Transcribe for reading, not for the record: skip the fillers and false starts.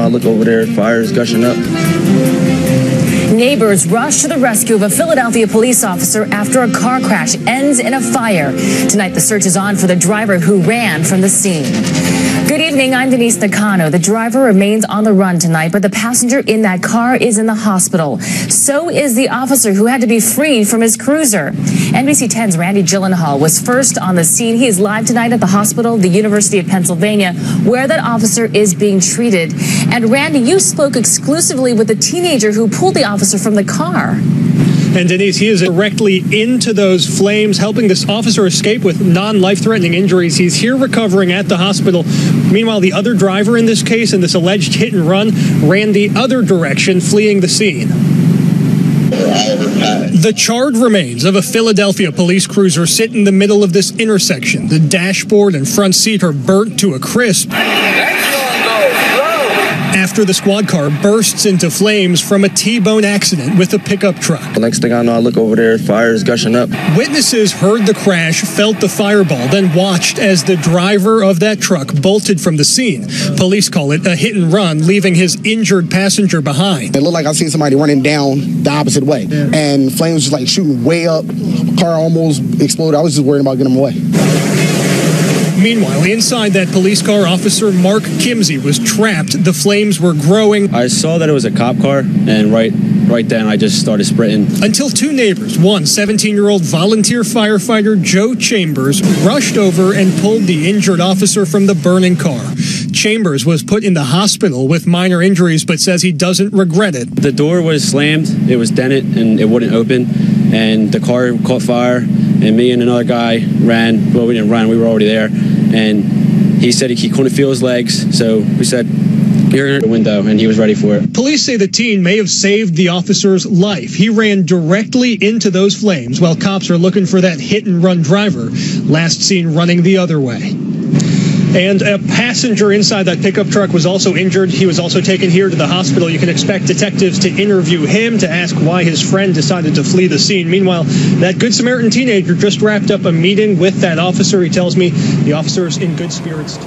I look over there, fire is gushing up. Neighbors rush to the rescue of a Philadelphia police officer after a car crash ends in a fire. Tonight, the search is on for the driver who ran from the scene. Good evening, I'm Denise Nakano. The driver remains on the run tonight, but the passenger in that car is in the hospital. So is the officer who had to be freed from his cruiser. NBC 10's Randy Gyllenhaal was first on the scene. He is live tonight at the hospital, the University of Pennsylvania, where that officer is being treated. And Randy, you spoke exclusively with the teenager who pulled the officer from the car. And Denise, he is directly into those flames, helping this officer escape with non-life-threatening injuries. He's here recovering at the hospital. Meanwhile, the other driver in this case, in this alleged hit and run, ran the other direction, fleeing the scene. The charred remains of a Philadelphia police cruiser sit in the middle of this intersection. The dashboard and front seat are burnt to a crisp after the squad car bursts into flames from a T-bone accident with a pickup truck. The next thing I know, I look over there, fire is gushing up. Witnesses heard the crash, felt the fireball, then watched as the driver of that truck bolted from the scene. Police call it a hit and run, leaving his injured passenger behind. It looked like I seen somebody running down the opposite way, and flames just like shooting way up. Car almost exploded. I was just worried about getting them away. Meanwhile, inside that police car, Officer Mark Kimsey was trapped. The flames were growing. I saw that it was a cop car, and right then I just started sprinting. Until two neighbors, one 17-year-old volunteer firefighter, Joe Chambers, rushed over and pulled the injured officer from the burning car. Chambers was put in the hospital with minor injuries, but says he doesn't regret it. The door was slammed, it was dented, and it wouldn't open, and the car caught fire, and me and another guy ran. Well, we didn't run, we were already there, and he said he couldn't feel his legs, so we said, "You're in the window," and he was ready for it. Police say the teen may have saved the officer's life. He ran directly into those flames while cops are looking for that hit-and-run driver, last seen running the other way. And a passenger inside that pickup truck was also injured. He was also taken here to the hospital. You can expect detectives to interview him to ask why his friend decided to flee the scene. Meanwhile, that Good Samaritan teenager just wrapped up a meeting with that officer. He tells me the officer's in good spirits too.